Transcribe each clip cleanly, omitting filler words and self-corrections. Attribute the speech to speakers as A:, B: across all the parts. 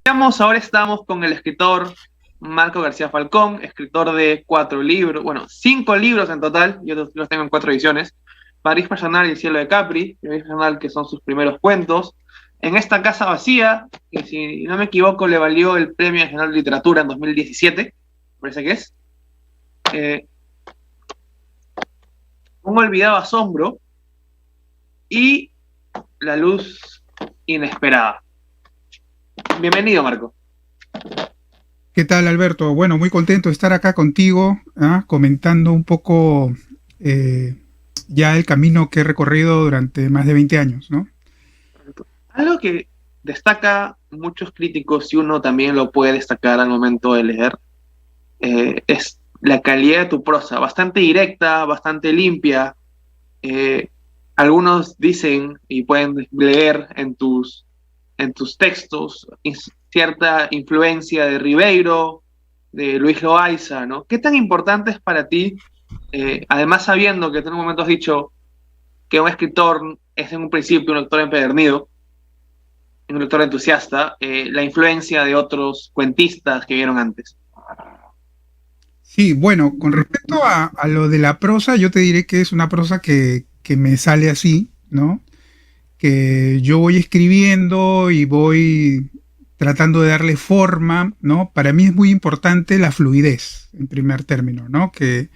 A: Ahora estamos con el escritor Marco García Falcón, escritor de 4 libros, bueno, 5 libros en total, yo los tengo en 4 ediciones. París Personal y El cielo de Capri, París Personal, que son sus primeros cuentos. En esta casa vacía, que si no me equivoco le valió el Premio Nacional de Literatura en 2017, parece que es. Eh, un olvidado asombro y La luz inesperada. Bienvenido, Marco.
B: ¿Qué tal, Alberto? Bueno, muy contento de estar acá contigo, comentando un poco eh, ya el camino que he recorrido durante más de 20 años, ¿no?
A: Algo que destaca muchos críticos y uno también lo puede destacar al momento de leer, es la calidad de tu prosa, bastante directa, bastante limpia. Eh, Algunos dicen y pueden leer en tus textos cierta influencia de Ribeiro, de Luis Loaiza, ¿no? ¿Qué tan importante es para ti, además sabiendo que tú en un momento has dicho que un escritor es en un principio un lector empedernido, un lector entusiasta, la influencia de otros cuentistas que vieron antes?
B: Sí, bueno, con respecto a lo de la prosa, yo te diré que es una prosa que me sale así, ¿no? Que yo voy escribiendo y voy tratando de darle forma, ¿no? Para mí es muy importante la fluidez, en primer término, ¿no? Que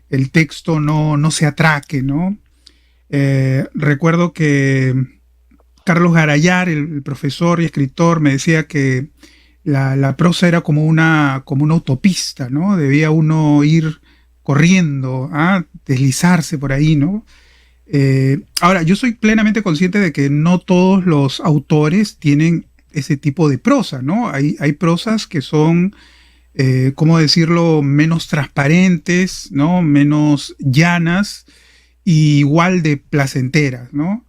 B: el texto no se atraque, ¿no? Recuerdo que Carlos Garayar, el profesor y escritor, me decía que la prosa era como una autopista, ¿no? Debía uno ir corriendo, deslizarse por ahí, ¿no? Ahora, yo soy plenamente consciente de que no todos los autores tienen ese tipo de prosa, ¿no? Hay prosas que son, ¿cómo decirlo?, menos transparentes, ¿no? Menos llanas y igual de placenteras, ¿no?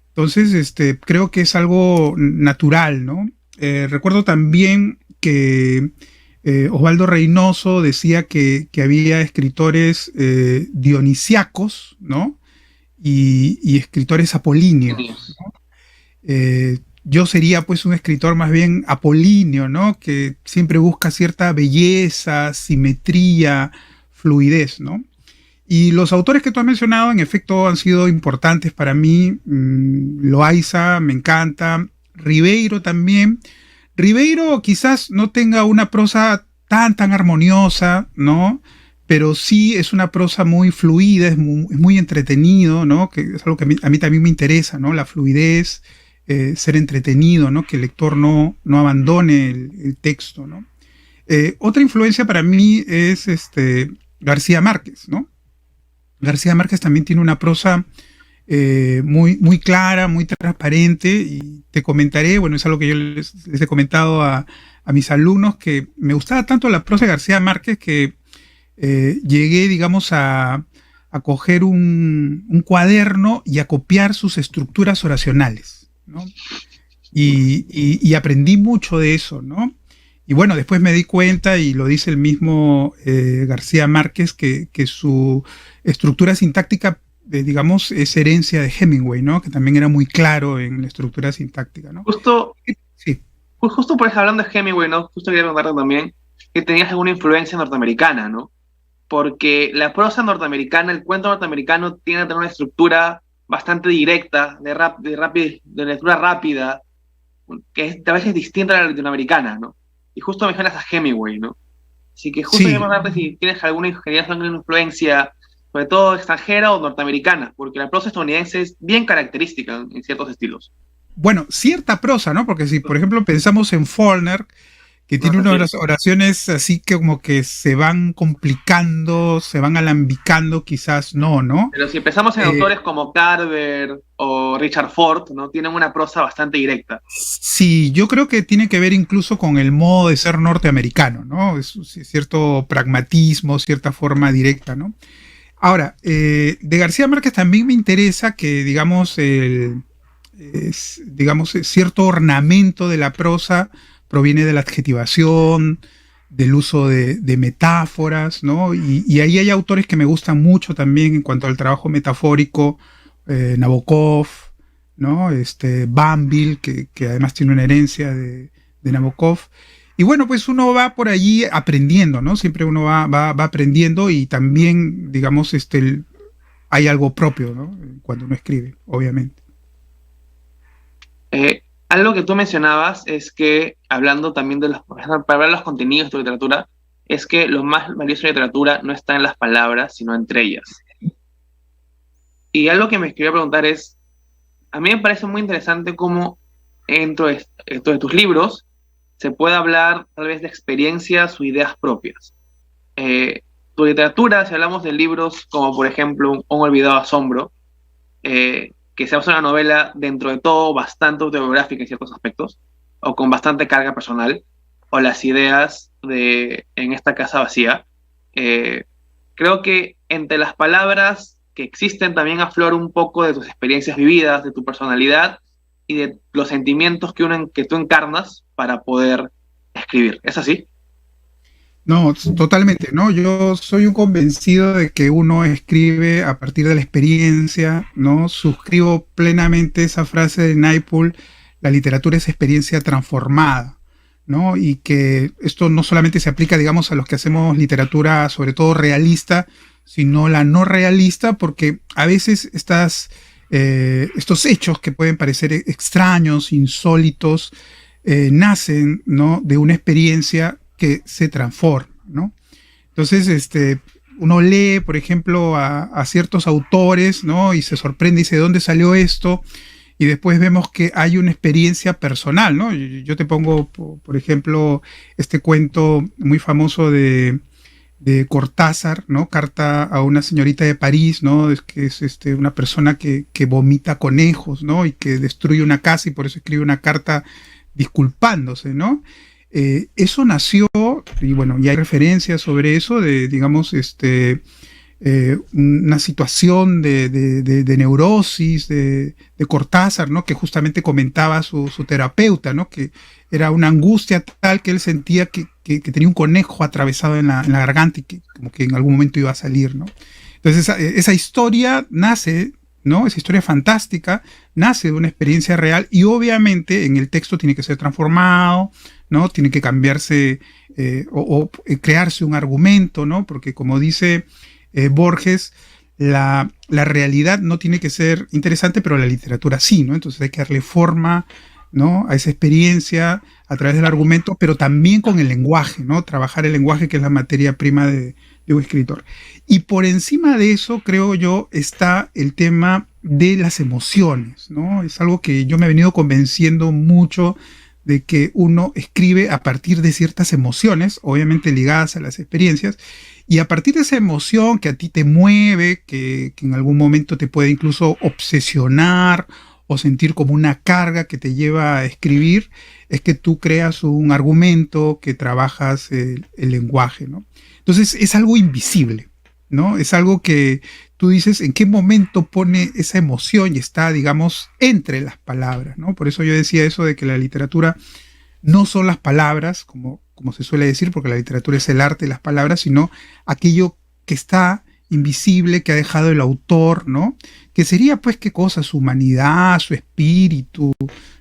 B: Entonces, creo que es algo natural, ¿no? Recuerdo también que Osvaldo Reynoso decía que había escritores dionisiacos, ¿no? Y escritores apolíneos,
A: Genios.
B: ¿no? Yo sería pues un escritor más bien apolíneo, ¿no? Que siempre busca cierta belleza, simetría, fluidez, ¿no? Y los autores que tú has mencionado, en efecto, han sido importantes para mí. Loaiza, me encanta. Ribeiro también. Ribeiro quizás no tenga una prosa tan armoniosa, ¿no? Pero sí es una prosa muy fluida, es muy entretenido, ¿no? Que es algo que a mí también me interesa, ¿no? La fluidez, ser entretenido, ¿no? Que el lector no abandone el texto, ¿no? Otra influencia para mí es García Márquez, ¿no? García Márquez también tiene una prosa muy clara, muy transparente, y te comentaré, bueno, es algo que yo les he comentado a mis alumnos, que me gustaba tanto la prosa de García Márquez que llegué, digamos, a coger un cuaderno y a copiar sus estructuras oracionales, ¿no? Y aprendí mucho de eso, ¿no? Y bueno, después me di cuenta, y lo dice el mismo García Márquez, que su estructura sintáctica, digamos, es herencia de Hemingway, ¿no? Que también era muy claro en la estructura sintáctica, ¿no?
A: Justo,
B: Sí.
A: justo por eso hablando de Hemingway, ¿no? Justo quería preguntarte también que tenías alguna influencia norteamericana, ¿no? Porque la prosa norteamericana, el cuento norteamericano tiene que tener una estructura bastante directa, de lectura rápida, que es, a veces es distinta a la latinoamericana, ¿no? Y justo mencionas a Hemingway, ¿no? Así que justo quería
B: Sí,
A: preguntarte si tienes alguna influencia, sobre todo extranjera o norteamericana, porque la prosa estadounidense es bien característica en ciertos estilos.
B: bueno, cierta prosa, ¿no? Porque si, por ejemplo, pensamos en Faulkner, que
A: No,
B: tiene
A: tranquilo.
B: unas oraciones así que como que se van complicando, se van alambicando, quizás no, ¿no?
A: Pero si empezamos en
B: Eh,
A: autores como Carver o Richard Ford, ¿no? Tienen una prosa bastante directa.
B: sí, yo creo que tiene que ver incluso con el modo de ser norteamericano, ¿no? Es cierto pragmatismo, cierta forma directa, ¿no? Ahora, de García Márquez también me interesa que, digamos, digamos, cierto ornamento de la prosa proviene de la adjetivación, del uso de metáforas, ¿no? Y ahí hay autores que me gustan mucho también en cuanto al trabajo metafórico, Nabokov, ¿no? Banville, que además tiene una herencia de Nabokov. Y bueno, pues uno va por allí aprendiendo, ¿no? Siempre uno va aprendiendo y también, digamos, hay algo propio, ¿no? Cuando uno escribe, obviamente.
A: Algo que tú mencionabas es que, hablando también de los, para hablar de los contenidos de tu literatura, es que lo más valioso de la literatura no está en las palabras, sino entre ellas. Y algo que me quería preguntar es, a mí me parece muy interesante cómo dentro de tus libros se puede hablar tal vez de experiencias o ideas propias. Tu literatura, si hablamos de libros como por ejemplo Un olvidado asombro, que se basa en una novela dentro de todo bastante autobiográfica en ciertos aspectos, o con bastante carga personal, o las ideas de En esta casa vacía, eh, creo que entre las palabras que existen también aflora un poco de tus experiencias vividas, de tu personalidad y de los sentimientos que tú encarnas para poder escribir. ¿Es así?
B: No, totalmente, ¿no? Yo soy un convencido de que uno escribe a partir de la experiencia, ¿no? Suscribo plenamente esa frase de Naipaul, la literatura es experiencia transformada, ¿no? Y que esto no solamente se aplica, digamos, a los que hacemos literatura, sobre todo realista, sino la no realista, porque a veces estos hechos que pueden parecer extraños, insólitos, nacen, ¿no? De una experiencia que se transforma, ¿no? Entonces, uno lee, por ejemplo, a ciertos autores, ¿no? Y se sorprende y dice, ¿de dónde salió esto? Y después vemos que hay una experiencia personal, ¿no? Yo te pongo, por ejemplo, este cuento muy famoso de Cortázar, ¿no? Carta a una señorita de París, ¿no? Es que es una persona que vomita conejos, ¿no? Y que destruye una casa y por eso escribe una carta disculpándose, ¿no? Eso nació, y bueno, ya hay referencias sobre eso, de, digamos, una situación de neurosis de Cortázar, ¿no? Que justamente comentaba su terapeuta, ¿no? Que era una angustia tal que él sentía que tenía un conejo atravesado en la garganta y que como que en algún momento iba a salir, ¿no? Entonces esa historia nace, ¿no? Esa historia fantástica nace de una experiencia real y obviamente en el texto tiene que ser transformado, ¿no? Tiene que cambiarse o crearse un argumento, ¿no? Porque como dice Borges, la realidad no tiene que ser interesante, pero la literatura sí, ¿no? Entonces hay que darle forma, ¿no? A esa experiencia a través del argumento, pero también con el lenguaje, ¿no? Trabajar el lenguaje, que es la materia prima de un escritor. Y por encima de eso, creo yo, está el tema de las emociones, ¿no? Es algo que yo me he venido convenciendo mucho de que uno escribe a partir de ciertas emociones, obviamente ligadas a las experiencias, y a partir de esa emoción que a ti te mueve, que en algún momento te puede incluso obsesionar o sentir como una carga que te lleva a escribir, es que tú creas un argumento, que trabajas el lenguaje, ¿no? Entonces es algo invisible, ¿no? Es algo que tú dices en qué momento pone esa emoción y está, digamos, entre las palabras, ¿no? Por eso yo decía eso de que la literatura no son las palabras, como se suele decir, porque la literatura es el arte de las palabras, sino aquello que está invisible, que ha dejado el autor, ¿no? Que sería, pues, qué cosa, su humanidad, su espíritu,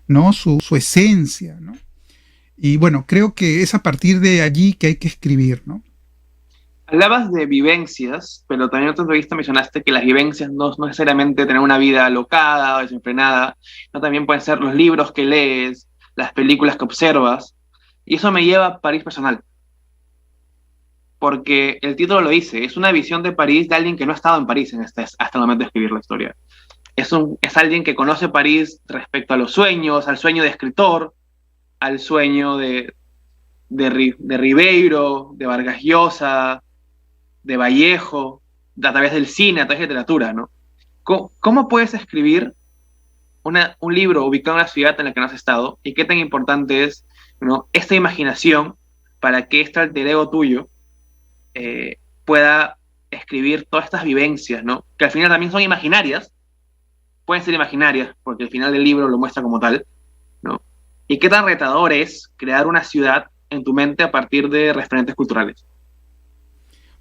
B: ¿no? Su esencia, ¿no? Y bueno, creo que es a partir de allí que hay que escribir, ¿no?
A: Hablabas de vivencias, pero también en otra entrevista mencionaste que las vivencias no necesariamente tener una vida alocada o desenfrenada, no también pueden ser los libros que lees, las películas que observas, y eso me lleva a París personal, porque el título lo dice, es una visión de París de alguien que no ha estado en París hasta el momento de escribir la historia. Es alguien que conoce París respecto a los sueños, al sueño de escritor, al sueño de Ribeiro, de Vargas Llosa, de Vallejo, a través del cine, a través de literatura, ¿no? ¿Cómo puedes escribir un libro ubicado en una ciudad en la que no has estado? ¿Y qué tan importante es, ¿no? Esta imaginación para que este alter ego tuyo pueda escribir todas estas vivencias, ¿no? Que al final también son imaginarias, pueden ser imaginarias, porque el final del libro lo muestra como tal, ¿no? ¿Y qué tan retador es crear una ciudad en tu mente a partir de referentes culturales?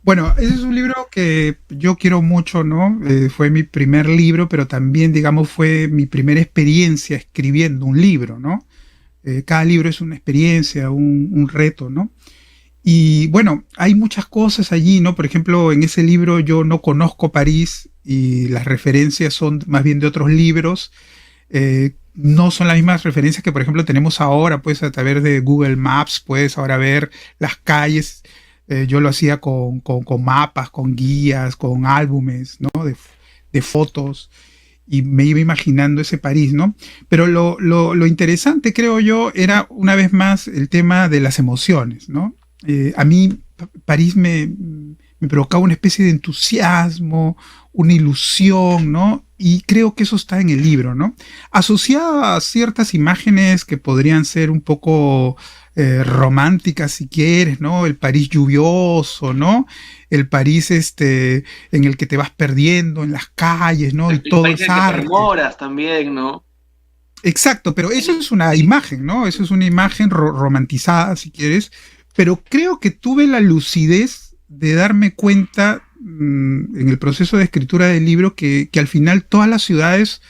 B: Bueno, ese es un libro que yo quiero mucho, ¿no? Fue mi primer libro, pero también, digamos, fue mi primera experiencia escribiendo un libro, ¿no? Cada libro es una experiencia, un reto, ¿no? Y bueno, hay muchas cosas allí, ¿no? Por ejemplo, en ese libro yo no conozco París y las referencias son más bien de otros libros. No son las mismas referencias que, por ejemplo, tenemos ahora, pues a través de Google Maps, puedes ahora ver las calles. Yo lo hacía con mapas, con guías, con álbumes, ¿no? De fotos y me iba imaginando ese París, ¿no? Pero lo interesante, creo yo, era una vez más el tema de las emociones, ¿no? A mí París me provocaba una especie de entusiasmo, una ilusión, ¿no? Y creo que eso está en el libro, ¿no? Asociado a ciertas imágenes que podrían ser un poco románticas, si quieres, ¿no? El París lluvioso, ¿no? El París en el que te vas perdiendo en las calles, ¿no? Y
A: El
B: todo
A: país en
B: es
A: el que te
B: arte.
A: enamoras también, ¿no?
B: Exacto, pero eso es una imagen, ¿no? Eso es una imagen romantizada, si quieres. Pero creo que tuve la lucidez de darme cuenta en el proceso de escritura del libro que al final todas las ciudades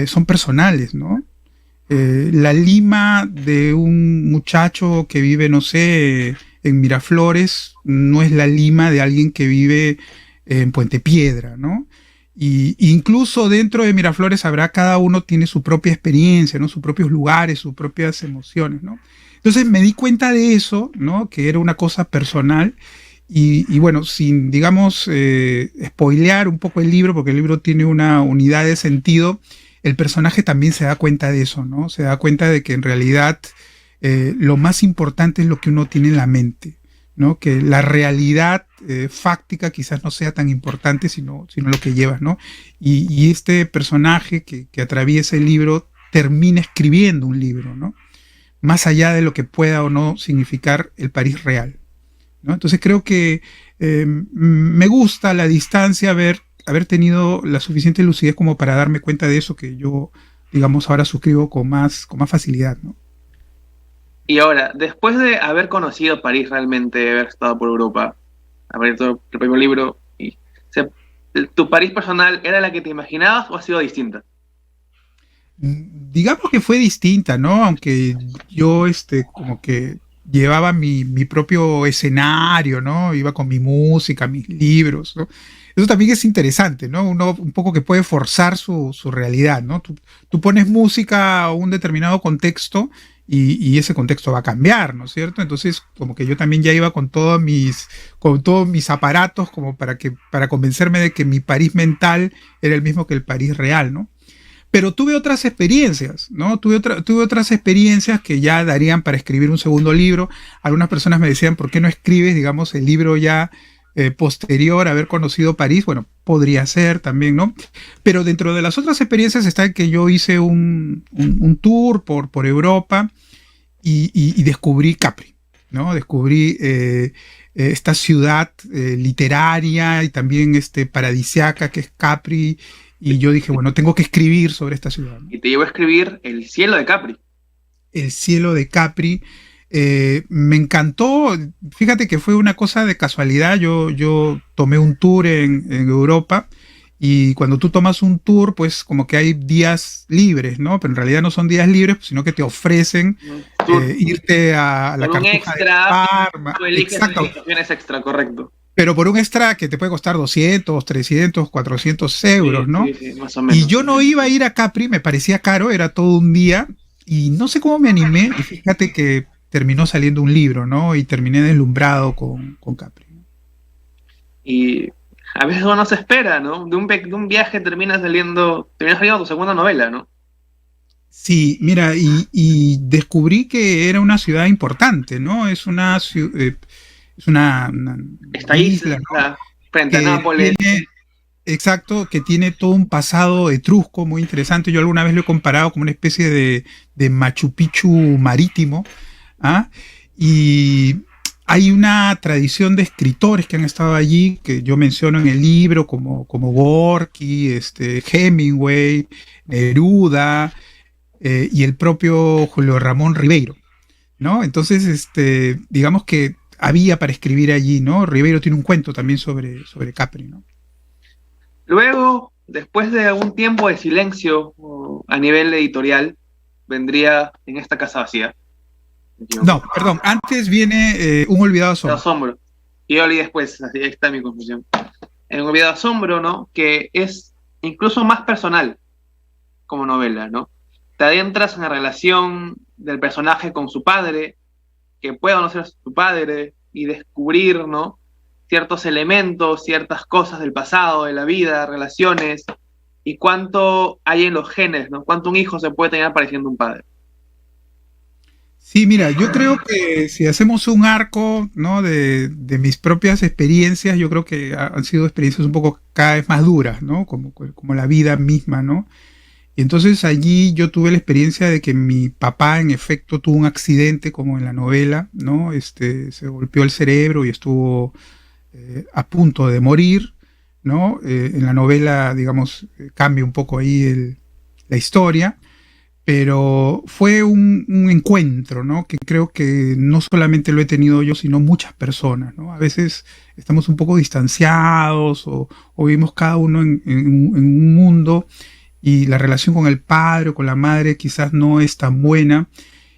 B: son personales, ¿no? La Lima de un muchacho que vive, no sé, en Miraflores, no es la Lima de alguien que vive en Puente Piedra, ¿no? Y incluso dentro de Miraflores habrá, cada uno tiene su propia experiencia, ¿no? Sus propios lugares, sus propias emociones, ¿no? Entonces me di cuenta de eso, ¿no? Que era una cosa personal y bueno, sin, digamos, spoilear un poco el libro, porque el libro tiene una unidad de sentido, el personaje también se da cuenta de eso, ¿no? Se da cuenta de que en realidad lo más importante es lo que uno tiene en la mente, ¿no? Que la realidad fáctica quizás no sea tan importante, sino lo que llevas, ¿no? Y este personaje que atraviesa el libro termina escribiendo un libro, ¿no? Más allá de lo que pueda o no significar el París real, ¿no? Entonces creo que me gusta la distancia haber tenido la suficiente lucidez como para darme cuenta de eso que yo, digamos, ahora suscribo con más facilidad, ¿no?
A: Y ahora, después de haber conocido París realmente, haber estado por Europa, haber leído el primer libro, ¿tu París personal era la que te imaginabas o ha sido distinta?
B: Digamos que fue distinta, ¿no? Aunque yo, como que llevaba mi propio escenario, ¿no? Iba con mi música, mis libros, ¿no? Eso también es interesante, ¿no? Uno un poco que puede forzar su realidad, ¿no? Tú pones música a un determinado contexto y ese contexto va a cambiar, ¿no es cierto? Entonces, como que yo también ya iba con todos mis aparatos como para convencerme de que mi París mental era el mismo que el París real, ¿no? Pero tuve otras experiencias, ¿no? Tuve otras experiencias que ya darían para escribir un segundo libro. Algunas personas me decían, ¿por qué no escribes, digamos, el libro ya posterior a haber conocido París? Bueno, podría ser también, ¿no? Pero dentro de las otras experiencias está que yo hice un tour por Europa y descubrí Capri, ¿no? Descubrí esta ciudad literaria y también paradisiaca que es Capri, y yo dije, bueno, tengo que escribir sobre esta ciudad, ¿no?
A: Y te llevó a escribir El cielo de Capri.
B: El cielo de Capri. Me encantó, fíjate que fue una cosa de casualidad, yo tomé un tour en Europa y cuando tú tomas un tour, pues como que hay días libres, ¿no? Pero en realidad no son días libres, sino que te ofrecen irte a la
A: Con un
B: Cartuja de
A: extra,
B: Parma.
A: tú eliges las
B: Exacto,
A: situaciones extra, correcto.
B: pero por un extra que te puede costar 200, 300, 400 euros,
A: Sí,
B: ¿no?
A: sí, sí, más o
B: Y
A: menos.
B: yo no iba a ir a Capri, me parecía caro, era todo un día, y no sé cómo me animé, y fíjate que terminó saliendo un libro, ¿no? Y terminé deslumbrado con Capri.
A: Y a veces uno no se espera, ¿no? De un viaje termina saliendo tu segunda novela, ¿no?
B: Sí, mira, y descubrí que era una ciudad importante, ¿no? Es una
A: Esta
B: isla, ¿no?
A: isla frente a
B: Que
A: Nápoles.
B: tiene, exacto, que tiene todo un pasado etrusco muy interesante. Yo alguna vez lo he comparado como una especie de Machu Picchu marítimo, ¿ah? Y hay una tradición de escritores que han estado allí, que yo menciono en el libro, como Gorky, Hemingway, Neruda, y el propio Julio Ramón Ribeiro, ¿no? Entonces, digamos que había para escribir allí, ¿no? Ribeiro tiene un cuento también sobre Capri, ¿no?
A: Luego, después de algún tiempo de silencio a nivel editorial, vendría En esta casa vacía.
B: No, perdón, antes viene Un olvidado asombro.
A: Asombro. Y Oli después, así ahí está mi confusión. En Un olvidado asombro, ¿no? Que es incluso más personal como novela, ¿no? Te adentras en la relación del personaje con su padre, que puede conocer a su padre y descubrir, ¿no? Ciertos elementos, ciertas cosas del pasado, de la vida, relaciones, y cuánto hay en los genes, ¿no? Cuánto un hijo se puede tener pareciendo un padre.
B: Sí, mira, yo creo que si hacemos un arco, ¿no? de mis propias experiencias, yo creo que han sido experiencias un poco cada vez más duras, ¿no? Como la vida misma, ¿no? Y entonces allí yo tuve la experiencia de que mi papá en efecto tuvo un accidente como en la novela, ¿no? Se golpeó el cerebro y estuvo a punto de morir, ¿no? En la novela, digamos, cambia un poco ahí la historia, pero fue un encuentro, ¿no? Que creo que no solamente lo he tenido yo, sino muchas personas, ¿no? A veces estamos un poco distanciados o vivimos cada uno en un mundo y la relación con el padre o con la madre quizás no es tan buena.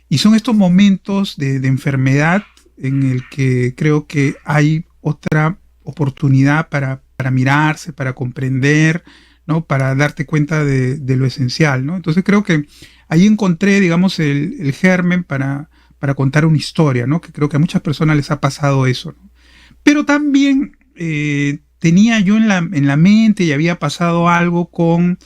B: Y son estos momentos de enfermedad en el que creo que hay otra oportunidad para mirarse, para comprender, ¿no? Para darte cuenta de lo esencial, ¿no? Entonces creo que ahí encontré, digamos, el germen para contar una historia, ¿no? Que creo que a muchas personas les ha pasado eso, ¿no? Pero también tenía yo en la mente y había pasado algo con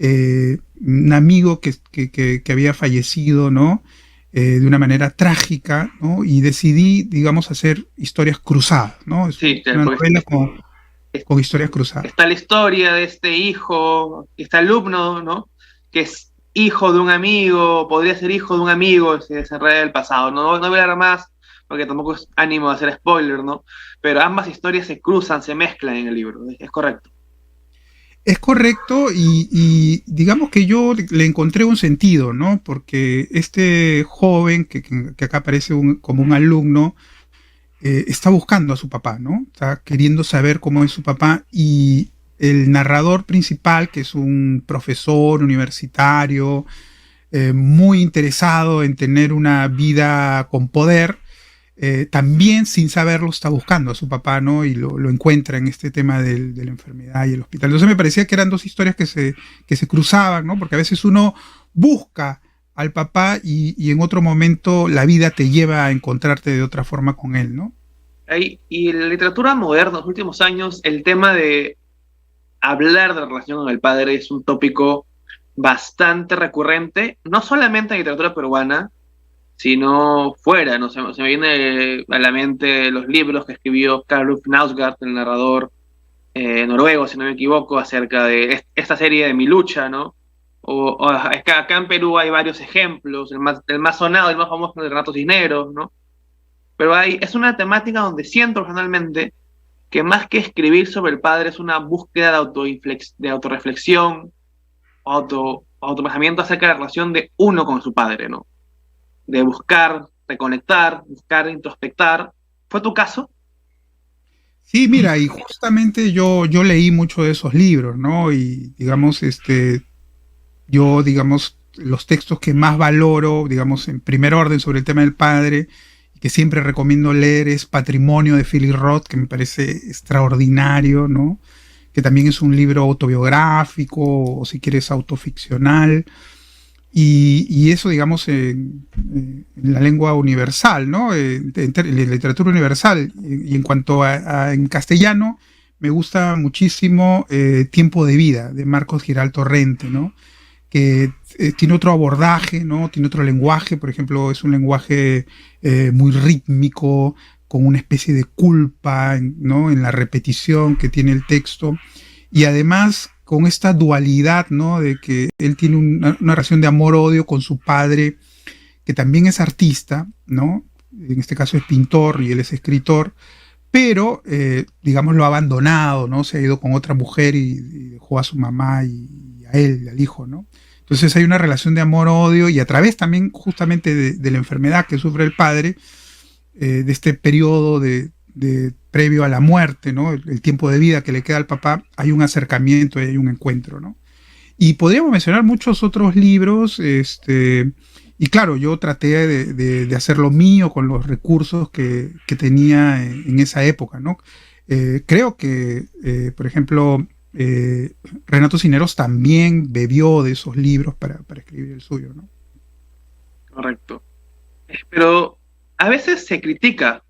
B: un amigo que había fallecido, ¿no? De una manera trágica, ¿no? Y decidí, digamos, hacer historias cruzadas, ¿no? Es
A: Sí,
B: una novela con historias cruzadas.
A: está la historia de este hijo, este alumno, ¿no? Que es hijo de un amigo, podría ser hijo de un amigo, se desenreda el pasado. No voy a hablar más, porque tampoco es ánimo de hacer spoiler, ¿no? Pero ambas historias se cruzan, se mezclan en el libro, es correcto.
B: Es correcto y digamos que yo le encontré un sentido, ¿no? Porque este joven que acá aparece como un alumno, está buscando a su papá, ¿no? Está queriendo saber cómo es su papá y el narrador principal, que es un profesor universitario, muy interesado en tener una vida con poder, también sin saberlo está buscando a su papá, ¿no? Y lo encuentra en este tema de la enfermedad y el hospital. Entonces me parecía que eran dos historias que se cruzaban, ¿no? Porque a veces uno busca al papá y en otro momento la vida te lleva a encontrarte de otra forma con él, ¿no?
A: Y en la literatura moderna, en los últimos años, el tema de hablar de la relación con el padre es un tópico bastante recurrente, no solamente en literatura peruana, sino fuera, ¿no? Se me viene a la mente los libros que escribió Karl Ove Knausgaard, el narrador noruego, si no me equivoco, acerca de esta serie de Mi Lucha, ¿no? Acá en Perú hay varios ejemplos, el más sonado, el más famoso es el de Renato Cisneros, ¿no? Pero es una temática donde siento personalmente que más que escribir sobre el padre es una búsqueda de autorreflexión, autopensamiento acerca de la relación de uno con su padre, ¿no? De buscar, reconectar, buscar introspectar. ¿Fue tu caso?
B: Sí, mira, y justamente yo leí mucho de esos libros, ¿no? Y digamos, yo, digamos, los textos que más valoro, digamos, en primer orden sobre el tema del padre, y que siempre recomiendo leer es Patrimonio de Philip Roth, que me parece extraordinario, ¿no? Que también es un libro autobiográfico, o si quieres, autoficcional. Y eso, digamos, en la lengua universal, ¿no? En literatura universal. Y en cuanto en castellano, me gusta muchísimo Tiempo de Vida, de Marcos Giral Torrente, ¿no? Que tiene otro abordaje, ¿no? Tiene otro lenguaje, por ejemplo, es un lenguaje muy rítmico, con una especie de culpa, ¿no? En la repetición que tiene el texto. Y además con esta dualidad, ¿no? De que él tiene una relación de amor-odio con su padre, que también es artista, ¿no? En este caso es pintor y él es escritor, pero, digamos, lo ha abandonado, ¿no? Se ha ido con otra mujer y dejó a su mamá y a él, al hijo, ¿no? Entonces hay una relación de amor-odio y a través también justamente de la enfermedad que sufre el padre, de este periodo previo a la muerte, ¿no? El tiempo de vida que le queda al papá, hay un acercamiento y hay un encuentro, ¿no? Y podríamos mencionar muchos otros libros, y claro, yo traté de hacer lo mío con los recursos que tenía en esa época, ¿no? Creo que, por ejemplo, Renato Cisneros también bebió de esos libros para escribir el suyo, ¿no?
A: Correcto. Pero a veces se critica.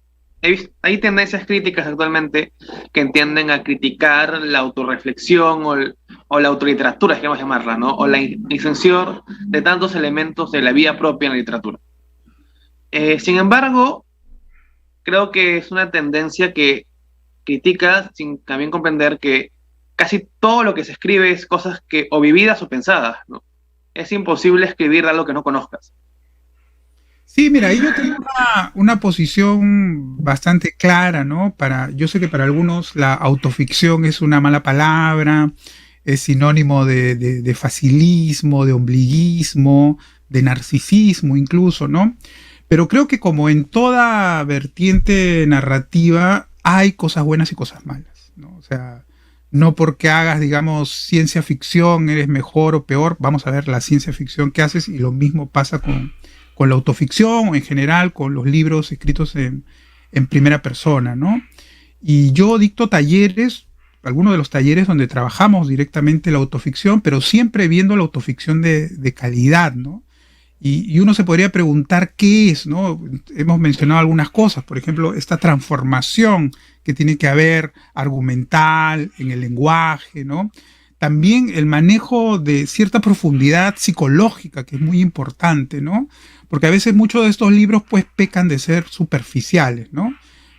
A: Hay tendencias críticas actualmente que tienden a criticar la autorreflexión o la autoliteratura, si queremos llamarla, ¿no? O la inserción de tantos elementos de la vida propia en la literatura. Sin embargo, creo que es una tendencia que critica sin también comprender que casi todo lo que se escribe es cosas que o vividas o pensadas, ¿no? Es imposible escribir algo que no conozcas.
B: Sí, mira, ahí yo tengo una posición bastante clara, ¿no? Yo sé que para algunos la autoficción es una mala palabra, es sinónimo de facilismo, de ombliguismo, de narcisismo incluso, ¿no? Pero creo que como en toda vertiente narrativa hay cosas buenas y cosas malas, ¿no? O sea, no porque hagas, digamos, ciencia ficción eres mejor o peor, vamos a ver la ciencia ficción que haces y lo mismo pasa con la autoficción o en general con los libros escritos en primera persona, ¿no? Y yo dicto talleres, algunos de los talleres donde trabajamos directamente la autoficción, pero siempre viendo la autoficción de calidad, ¿no? Y uno se podría preguntar qué es, ¿no? Hemos mencionado algunas cosas, por ejemplo, esta transformación que tiene que haber argumental en el lenguaje, ¿no? También el manejo de cierta profundidad psicológica, que es muy importante, ¿no? Porque a veces muchos de estos libros pues pecan de ser superficiales, ¿no?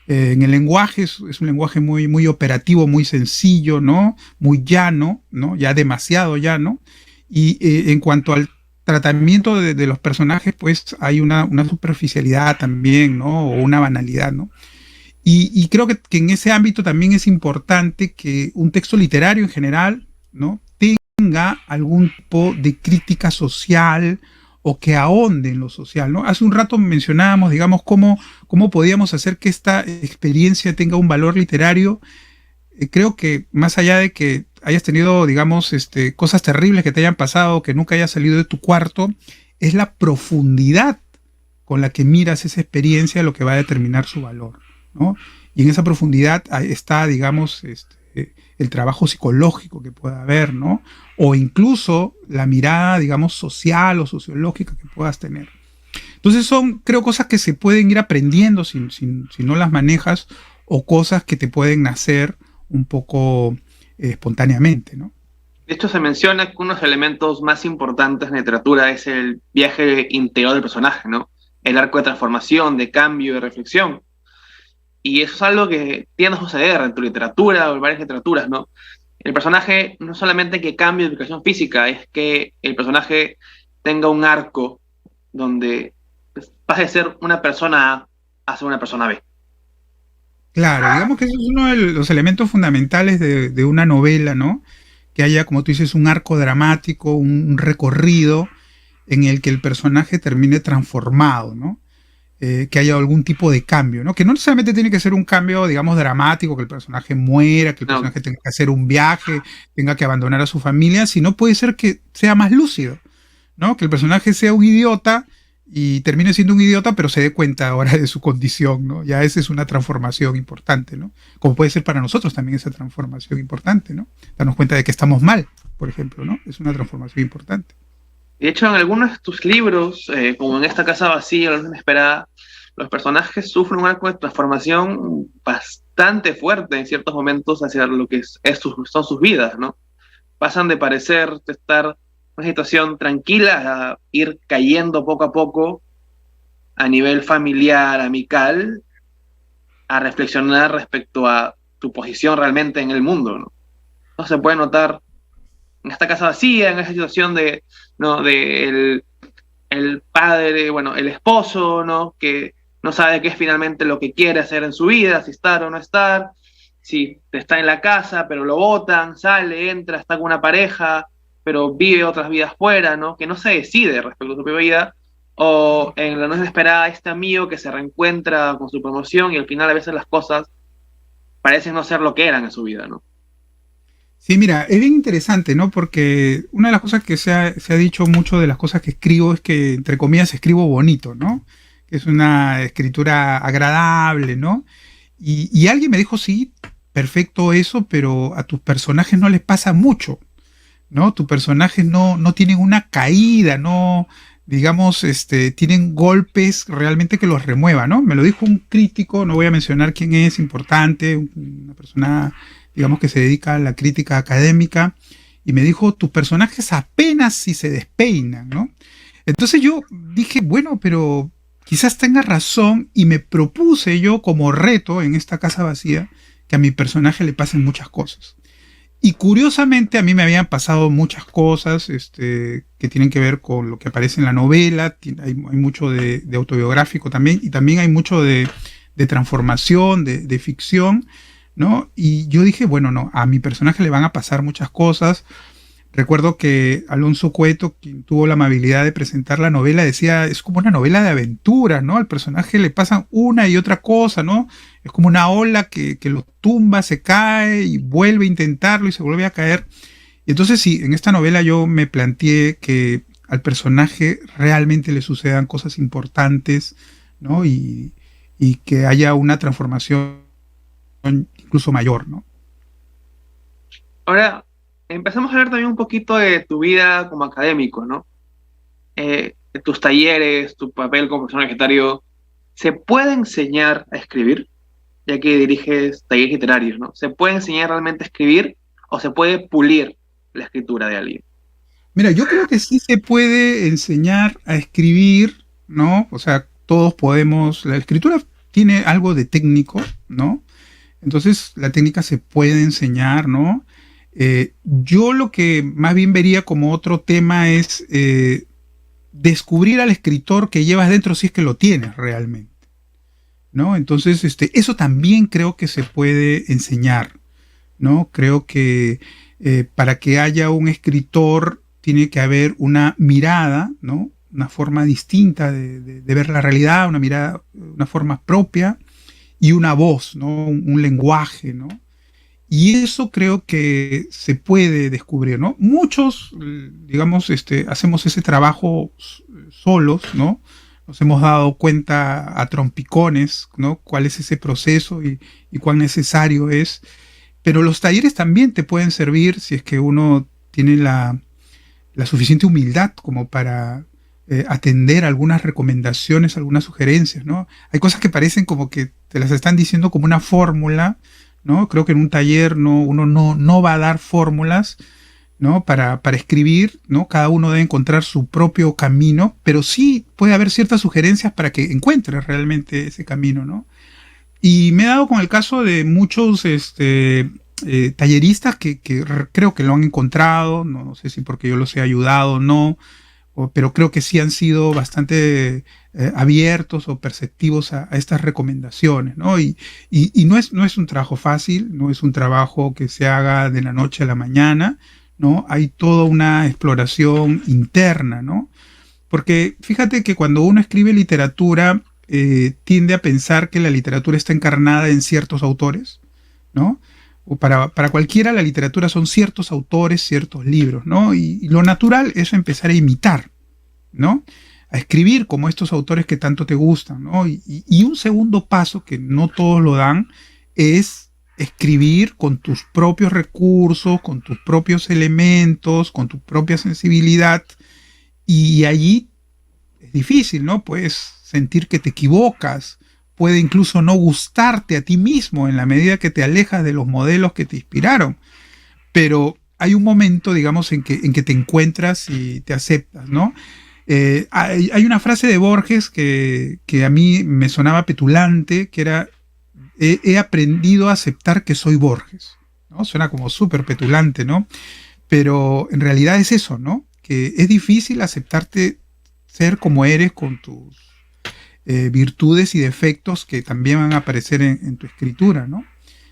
B: En el lenguaje es un lenguaje muy, muy operativo, muy sencillo, ¿no? Muy llano, ¿no? Ya demasiado llano. Y en cuanto al tratamiento de los personajes, pues hay una superficialidad también, ¿no? O una banalidad, ¿no? Y creo que en ese ámbito también es importante que un texto literario en general, ¿no? Tenga algún tipo de crítica social o que ahonde en lo social, ¿no? Hace un rato mencionábamos, digamos, cómo podíamos hacer que esta experiencia tenga un valor literario. Creo que más allá de que hayas tenido, digamos, cosas terribles que te hayan pasado, que nunca hayas salido de tu cuarto, es la profundidad con la que miras esa experiencia lo que va a determinar su valor, ¿no? Y en esa profundidad está, digamos, el trabajo psicológico que pueda haber, ¿no? O incluso la mirada, digamos, social o sociológica que puedas tener. Entonces son, creo, cosas que se pueden ir aprendiendo si no las manejas, o cosas que te pueden nacer un poco espontáneamente, ¿no?
A: De hecho, se menciona que uno de los elementos más importantes en la literatura es el viaje interior del personaje, ¿no? El arco de transformación, de cambio, de reflexión. Y eso es algo que tiende a suceder en tu literatura o en varias literaturas, ¿no? El personaje no solamente que cambie de ubicación física, es que el personaje tenga un arco donde pues, pase de ser una persona A a ser una persona B.
B: Claro, digamos que eso es uno de los elementos fundamentales de una novela, ¿no? Que haya, como tú dices, un arco dramático, un recorrido en el que el personaje termine transformado, ¿no? Que haya algún tipo de cambio, ¿no? Que no necesariamente tiene que ser un cambio, digamos, dramático, que el personaje muera, que el
A: No,
B: personaje tenga que hacer un viaje, tenga que abandonar a su familia, sino puede ser que sea más lúcido, ¿no? Que el personaje sea un idiota y termine siendo un idiota, pero se dé cuenta ahora de su condición, ¿no? Ya esa es una transformación importante, ¿no? Como puede ser para nosotros también esa transformación importante, ¿no? Darnos cuenta de que estamos mal, por ejemplo, ¿no? Es una transformación importante.
A: de hecho, en algunos de tus libros, como en esta casa vacía, La luz inesperada, los personajes sufren un arco de transformación bastante fuerte en ciertos momentos hacia lo que son sus vidas, ¿no? Pasan de parecer de estar en una situación tranquila a ir cayendo poco a poco a nivel familiar, amical, a reflexionar respecto a tu posición realmente en el mundo, ¿no? No se puede notar en esta casa vacía, en esa situación de, ¿no? de el padre, bueno, el esposo, ¿no? Que no sabe qué es finalmente lo que quiere hacer en su vida, si estar o no estar, si está en la casa, pero lo botan, sale, entra, está con una pareja, pero vive otras vidas fuera, ¿no? Que no se decide respecto a su propia vida, o en la no esperada este amigo que se reencuentra con su promoción y al final a veces las cosas parecen no ser lo que eran en su vida, ¿no?
B: Sí, mira, es bien interesante, ¿no? Porque una de las cosas que se ha dicho mucho de las cosas que escribo es que, entre comillas, escribo bonito, ¿no? Que es una escritura agradable, ¿no? Y alguien me dijo, sí, perfecto eso, pero a tus personajes no les pasa mucho, ¿no? Tus personajes no tienen una caída, no, digamos, tienen golpes realmente que los remuevan, ¿no? Me lo dijo un crítico, no voy a mencionar quién es, importante, una persona, digamos, que se dedica a la crítica académica, y me dijo, tus personajes apenas si se despeinan, ¿no? Entonces yo dije, bueno, pero quizás tenga razón, y me propuse yo como reto en esta casa vacía que a mi personaje le pasen muchas cosas. Y curiosamente a mí me habían pasado muchas cosas que tienen que ver con lo que aparece en la novela. Hay mucho de autobiográfico también, y también hay mucho de transformación, de ficción, ¿no? Y yo dije, bueno, no, a mi personaje le van a pasar muchas cosas. Recuerdo que Alonso Cueto, quien tuvo la amabilidad de presentar la novela, decía, es como una novela de aventuras, ¿no? Al personaje le pasan una y otra cosa, ¿no? Es como una ola que lo tumba, se cae y vuelve a intentarlo y se vuelve a caer. Y entonces sí, en esta novela yo me planteé que al personaje realmente le sucedan cosas importantes, ¿no? Y que haya una transformación incluso mayor, ¿no?
A: Ahora, empezamos a hablar también un poquito de tu vida como académico, ¿no? De tus talleres, tu papel como profesor universitario. ¿Se puede enseñar a escribir? Ya que diriges talleres literarios, ¿no? ¿Se puede enseñar realmente a escribir o se puede pulir la escritura de alguien?
B: Mira, yo creo que sí se puede enseñar a escribir, ¿no? O sea, todos podemos, la escritura tiene algo de técnico, ¿no? Entonces, la técnica se puede enseñar, ¿no? Yo lo que más bien vería como otro tema es descubrir al escritor que llevas dentro si es que lo tienes realmente, ¿no? Entonces, eso también creo que se puede enseñar, ¿no? Creo que para que haya un escritor tiene que haber una mirada, ¿no? Una forma distinta de ver la realidad, una mirada, una forma propia y una voz, ¿no? Un lenguaje, ¿no? Y eso creo que se puede descubrir, ¿no? Muchos, digamos, hacemos ese trabajo solos, ¿no? Nos hemos dado cuenta a trompicones, ¿no? Cuál es ese proceso y cuán necesario es. Pero los talleres también te pueden servir si es que uno tiene la suficiente humildad como para atender algunas recomendaciones, algunas sugerencias, ¿no? Hay cosas que parecen como que te las están diciendo como una fórmula, ¿no? Creo que en un taller uno no va a dar fórmulas, ¿no? Para escribir, ¿no? Cada uno debe encontrar su propio camino, pero sí puede haber ciertas sugerencias para que encuentres realmente ese camino, ¿no? Y me he dado con el caso de muchos talleristas que creo que lo han encontrado, no sé si porque yo los he ayudado o no, pero creo que sí han sido bastante abiertos o perceptivos a estas recomendaciones, ¿no? Y no es un trabajo fácil, no es un trabajo que se haga de la noche a la mañana, ¿no? Hay toda una exploración interna, ¿no? Porque fíjate que cuando uno escribe literatura, tiende a pensar que la literatura está encarnada en ciertos autores, ¿no? O para cualquiera la literatura son ciertos autores, ciertos libros, ¿no? Y lo natural es empezar a imitar, ¿no? A escribir como estos autores que tanto te gustan, ¿no? Y un segundo paso que no todos lo dan es escribir con tus propios recursos, con tus propios elementos, con tu propia sensibilidad. Y allí es difícil, ¿no? Puedes sentir que te equivocas, puede incluso no gustarte a ti mismo en la medida que te alejas de los modelos que te inspiraron, pero hay un momento, digamos, en que te encuentras y te aceptas, ¿no? Hay una frase de Borges que a mí me sonaba petulante, que era, he aprendido a aceptar que soy Borges, ¿no? Suena como súper petulante, ¿no? Pero en realidad es eso, ¿no? Que es difícil aceptarte ser como eres con tus virtudes y defectos que también van a aparecer en tu escritura, ¿no?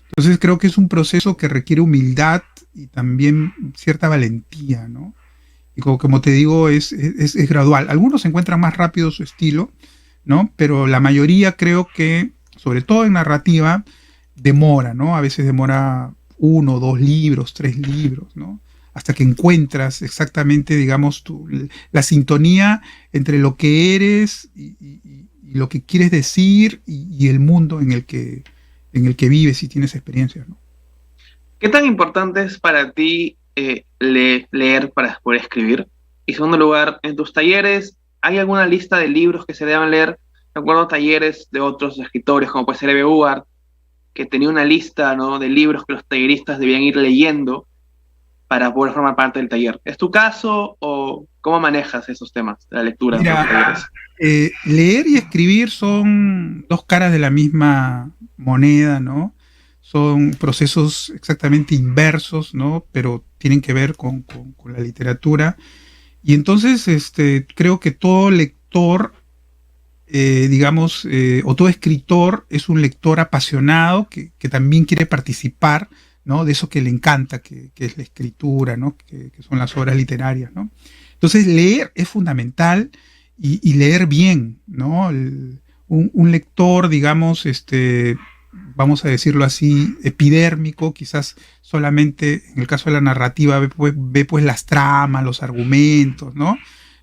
B: Entonces creo que es un proceso que requiere humildad y también cierta valentía, ¿no? Y como te digo, es gradual. Algunos encuentran más rápido su estilo, ¿no? Pero la mayoría creo que, sobre todo en narrativa, demora, ¿no? A veces demora uno, dos libros, tres libros, ¿no? Hasta que encuentras exactamente, digamos, la sintonía entre lo que eres y lo que quieres decir y el mundo en el que vives y tienes experiencias, ¿no?
A: ¿Qué tan importante es para ti leer para poder escribir? Y segundo lugar, en tus talleres, ¿hay alguna lista de libros que se deban leer? Recuerdo talleres de otros escritores, como puede ser Eve Ugar, que tenía una lista, ¿no?, de libros que los talleristas debían ir leyendo para poder formar parte del taller. ¿Es tu caso o cómo manejas esos temas de la lectura en los talleres?
B: Mira, leer y escribir son dos caras de la misma moneda, ¿no? Son procesos exactamente inversos, ¿no? Pero tienen que ver con la literatura. Y entonces, creo que todo lector, digamos, o todo escritor es un lector apasionado que también quiere participar, ¿no? De eso que le encanta, que es la escritura, ¿no? Que son las obras literarias, ¿no? Entonces, leer es fundamental y leer bien, ¿no? Un lector, digamos, vamos a decirlo así, epidérmico, quizás solamente en el caso de la narrativa ve pues las tramas, los argumentos, ¿no?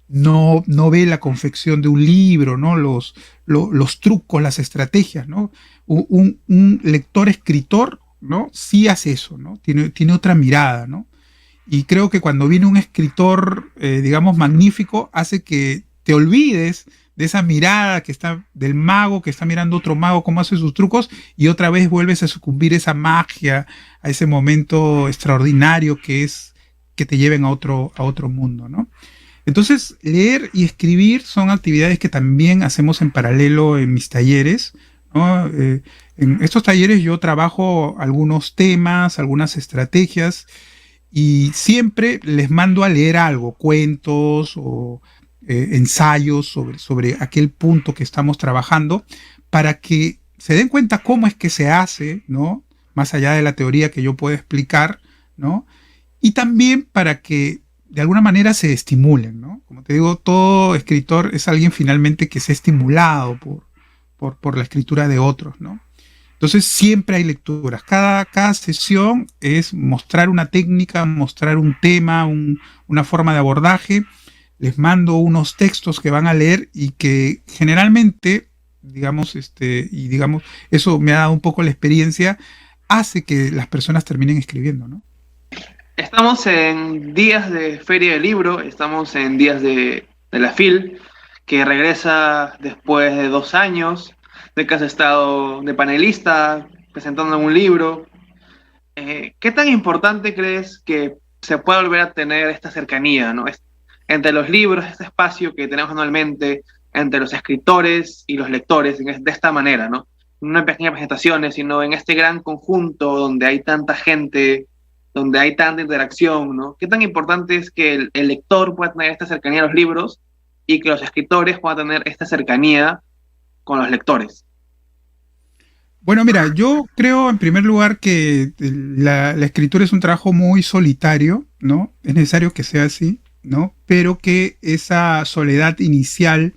B: No ve la confección de un libro, ¿no? Los trucos, las estrategias, ¿no? Un lector escritor, ¿no? Sí hace eso, ¿no? Tiene otra mirada, ¿no? Y creo que cuando viene un escritor, digamos, magnífico, hace que te olvides de esa mirada que está del mago, que está mirando otro mago cómo hace sus trucos, y otra vez vuelves a sucumbir a esa magia, a ese momento extraordinario que es que te lleven a otro mundo, ¿no? Entonces, leer y escribir son actividades que también hacemos en paralelo en mis talleres, ¿no? En estos talleres yo trabajo algunos temas, algunas estrategias, y siempre les mando a leer algo, cuentos o ensayos sobre aquel punto que estamos trabajando, para que se den cuenta cómo es que se hace, ¿no? Más allá de la teoría que yo puedo explicar, ¿no? Y también para que de alguna manera se estimulen, ¿no? Como te digo, todo escritor es alguien finalmente que se ha estimulado por la escritura de otros, ¿no? Entonces siempre hay lecturas. Cada sesión es mostrar una técnica, mostrar un tema, una forma de abordaje. Les mando unos textos que van a leer y que generalmente, digamos, y digamos, eso me ha dado un poco la experiencia, hace que las personas terminen escribiendo, ¿no?
A: Estamos en días de Feria del Libro, estamos en días de la FIL, que regresa después de 2 años de que has estado de panelista presentando un libro. ¿Qué tan importante crees que se pueda volver a tener esta cercanía, ¿no? Entre los libros, este espacio que tenemos anualmente, entre los escritores y los lectores, de esta manera, ¿no? No en pequeñas presentaciones, sino en este gran conjunto donde hay tanta gente, donde hay tanta interacción, ¿no? ¿Qué tan importante es que el lector pueda tener esta cercanía a los libros y que los escritores puedan tener esta cercanía con los lectores?
B: Bueno, mira, yo creo en primer lugar que la escritura es un trabajo muy solitario, ¿no? Es necesario que sea así, ¿no? Pero que esa soledad inicial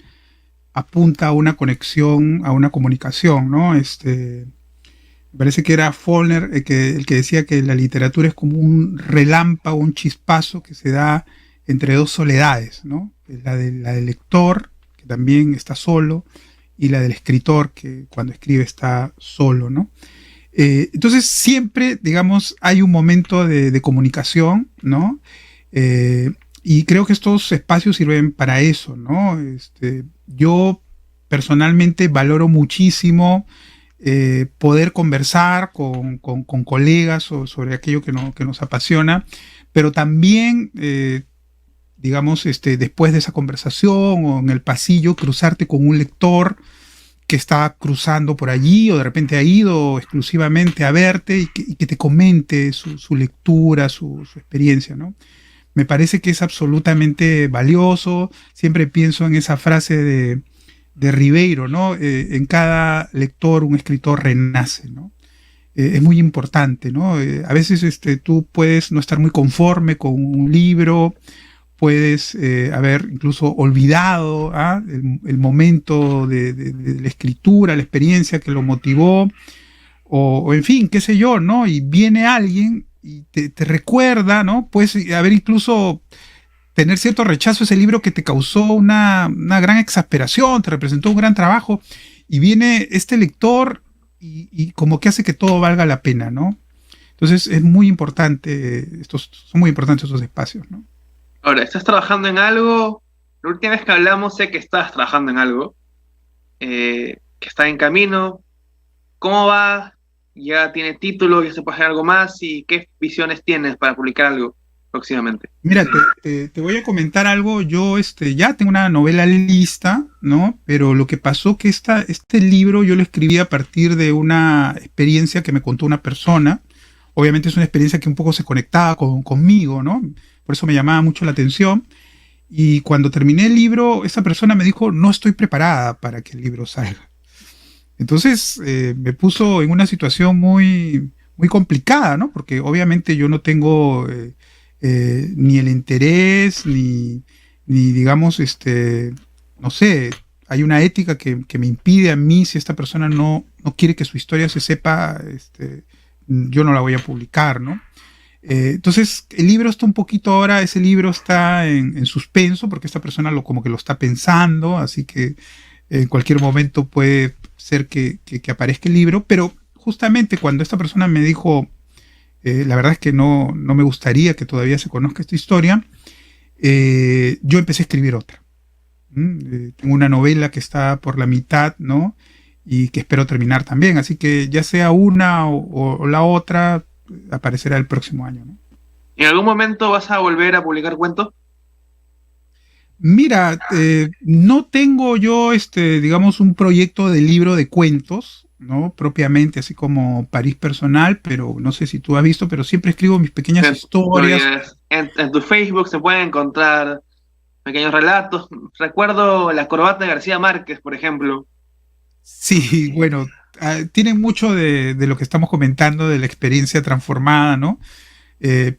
B: apunta a una conexión, a una comunicación, ¿no? Me parece que era Faulkner el que decía que la literatura es como un relámpago, un chispazo que se da entre dos soledades, ¿no? La del lector, que también está solo, y la del escritor, que cuando escribe está solo, ¿no? Entonces siempre, digamos, hay un momento de comunicación, ¿no? Y creo que estos espacios sirven para eso, ¿no? Yo personalmente valoro muchísimo poder conversar con colegas sobre aquello que nos apasiona, pero también, digamos, después de esa conversación o en el pasillo, cruzarte con un lector que está cruzando por allí o de repente ha ido exclusivamente a verte y que te comente su lectura, su experiencia, ¿no? Me parece que es absolutamente valioso. Siempre pienso en esa frase de Ribeiro, ¿no? En cada lector un escritor renace, ¿no? Es muy importante, ¿no? A veces tú puedes no estar muy conforme con un libro, puedes haber incluso olvidado el momento de la escritura, la experiencia que lo motivó, o en fin, qué sé yo, ¿no? Y viene alguien y te recuerda, ¿no? Puedes haber incluso tener cierto rechazo a ese libro que te causó una gran exasperación, te representó un gran trabajo, y viene este lector y como que hace que todo valga la pena, ¿no? Entonces es muy importante, son muy importantes estos espacios, ¿no?
A: Ahora, ¿estás trabajando en algo? La última vez que hablamos sé que estás trabajando en algo, que está en camino. ¿Cómo va? ¿Ya tiene título? ¿Ya se puede hacer algo más? ¿Y qué visiones tienes para publicar algo próximamente?
B: Mira, te voy a comentar algo. Yo ya tengo una novela lista, ¿no? Pero lo que pasó que este libro yo lo escribí a partir de una experiencia que me contó una persona. Obviamente es una experiencia que un poco se conectaba conmigo, ¿no? Por eso me llamaba mucho la atención. Y cuando terminé el libro, esa persona me dijo, no estoy preparada para que el libro salga. Entonces me puso en una situación muy, muy complicada, ¿no? Porque obviamente yo no tengo ni el interés, ni digamos, no sé, hay una ética que me impide a mí, si esta persona no quiere que su historia se sepa, yo no la voy a publicar, ¿no? Entonces, el libro está un poquito ahora, ese libro está en suspenso, porque esta persona como que lo está pensando, así que en cualquier momento puede ser que aparezca el libro, pero justamente cuando esta persona me dijo, la verdad es que no me gustaría que todavía se conozca esta historia, yo empecé a escribir otra. Tengo una novela que está por la mitad, ¿no? Y que espero terminar también, así que ya sea una o la otra, aparecerá el próximo año, ¿no?
A: ¿En algún momento vas a volver a publicar cuentos?
B: Mira, no tengo yo, digamos, un proyecto de libro de cuentos, ¿no? Propiamente, así como París personal, pero no sé si tú has visto, pero siempre escribo mis pequeñas historias.
A: En tu Facebook se pueden encontrar pequeños relatos. Recuerdo La corbata de García Márquez, por ejemplo.
B: Sí, bueno, tienen mucho de lo que estamos comentando, de la experiencia transformada, ¿no?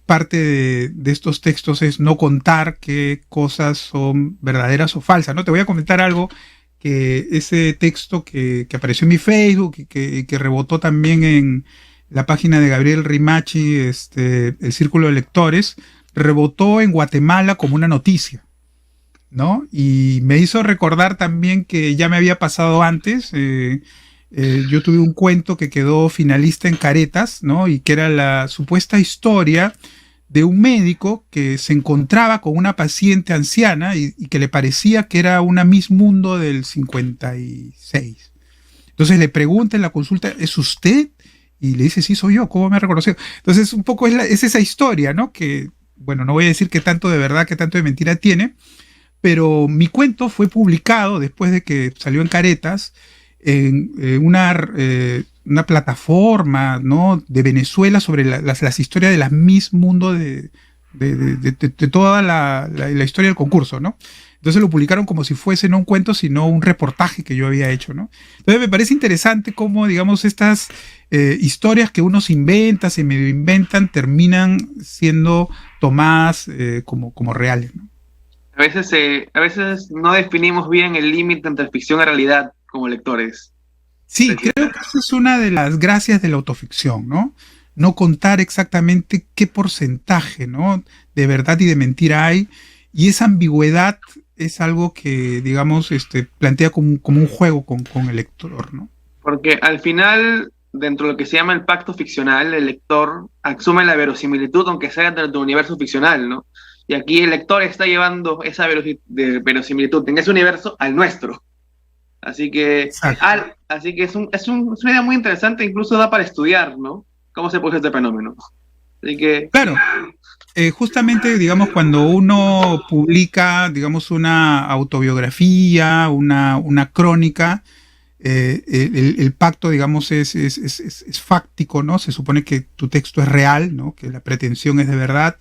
B: Parte de estos textos es no contar qué cosas son verdaderas o falsas, ¿no? Te voy a comentar algo, que ese texto que apareció en mi Facebook y que rebotó también en la página de Gabriel Rimachi, el Círculo de Lectores, rebotó en Guatemala como una noticia, ¿no? Y me hizo recordar también que ya me había pasado antes. Yo tuve un cuento que quedó finalista en Caretas, ¿no? Y que era la supuesta historia de un médico que se encontraba con una paciente anciana y que le parecía que era una Miss Mundo del 56. Entonces le pregunta en la consulta, ¿es usted? Y le dice, sí, soy yo, ¿cómo me ha reconocido? Entonces un poco es esa historia, ¿no? Que, bueno, no voy a decir qué tanto de verdad, qué tanto de mentira tiene, pero mi cuento fue publicado después de que salió en Caretas en una plataforma, ¿no? De Venezuela sobre las historias de las Miss Mundo de toda la historia del concurso, ¿no? Entonces lo publicaron como si fuese no un cuento, sino un reportaje que yo había hecho, ¿no? Entonces me parece interesante cómo, digamos, estas historias que uno se inventa, se medio inventan, terminan siendo tomadas como reales, ¿no?
A: A veces no definimos bien el límite entre ficción y realidad como lectores.
B: Sí, creo que esa es una de las gracias de la autoficción, ¿no? No contar exactamente qué porcentaje, ¿no? De verdad y de mentira hay. Y esa ambigüedad es algo que, digamos, plantea como un juego con el lector, ¿no?
A: Porque al final, dentro de lo que se llama el pacto ficcional, el lector asume la verosimilitud, aunque sea dentro del universo ficcional, ¿no? Y aquí el lector está llevando esa verosimilitud en ese universo al nuestro. Así que es una idea muy interesante, incluso da para estudiar, ¿no? Cómo se produce este fenómeno. Así que,
B: Claro, justamente, digamos, cuando uno publica, digamos, una autobiografía, una crónica, el pacto, digamos, es fáctico, ¿no? Se supone que tu texto es real, ¿no? Que la pretensión es de verdad.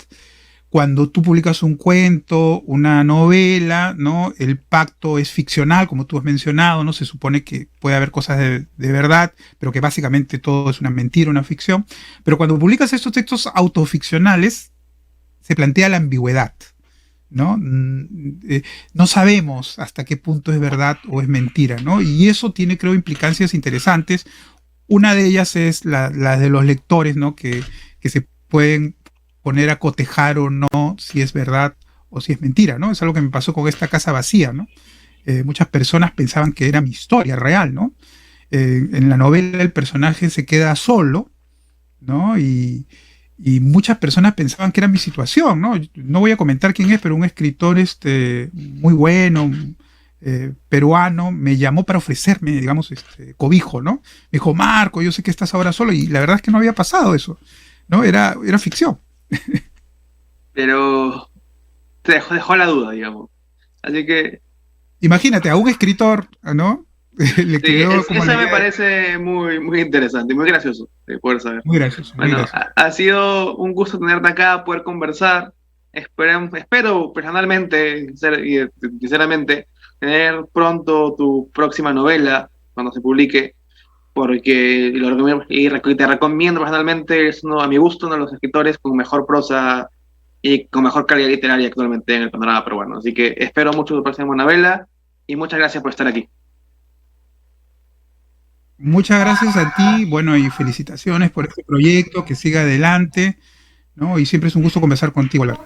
B: Cuando tú publicas un cuento, una novela, ¿no? El pacto es ficcional, como tú has mencionado, ¿no? Se supone que puede haber cosas de verdad, pero que básicamente todo es una mentira, una ficción. Pero cuando publicas estos textos autoficcionales, se plantea la ambigüedad, ¿no? No sabemos hasta qué punto es verdad o es mentira, ¿no? Y eso tiene, creo, implicancias interesantes. Una de ellas es la de los lectores, ¿no? Que se pueden poner a cotejar o no si es verdad o si es mentira, ¿no? Es algo que me pasó con esta casa vacía, ¿no? Muchas personas pensaban que era mi historia real, ¿no? En la novela el personaje se queda solo, ¿no? Y muchas personas pensaban que era mi situación, ¿no? No voy a comentar quién es, pero un escritor muy bueno, peruano, me llamó para ofrecerme, digamos, cobijo, ¿no? Me dijo, Marco, yo sé que estás ahora solo, y la verdad es que no había pasado eso, ¿no? Era ficción.
A: Pero te dejó la duda, digamos. Así que
B: Imagínate, a un escritor, ¿no? Le
A: sí,
B: quedó como la
A: eso me
B: idea.
A: parece muy, muy interesante, muy gracioso de poder saber.
B: Muy gracioso, muy
A: Bueno,
B: gracioso.
A: ha sido un gusto tenerte acá, poder conversar. Espero personalmente y sinceramente tener pronto tu próxima novela cuando se publique, porque te recomiendo personalmente, es uno, a mi gusto, uno de los escritores con mejor prosa y con mejor calidad literaria actualmente en el panorama peruano. Así que espero mucho tu próxima novela y muchas gracias por estar aquí.
B: Muchas gracias a ti, bueno, y felicitaciones por este proyecto, que siga adelante, ¿no? Y siempre es un gusto conversar contigo, Lar.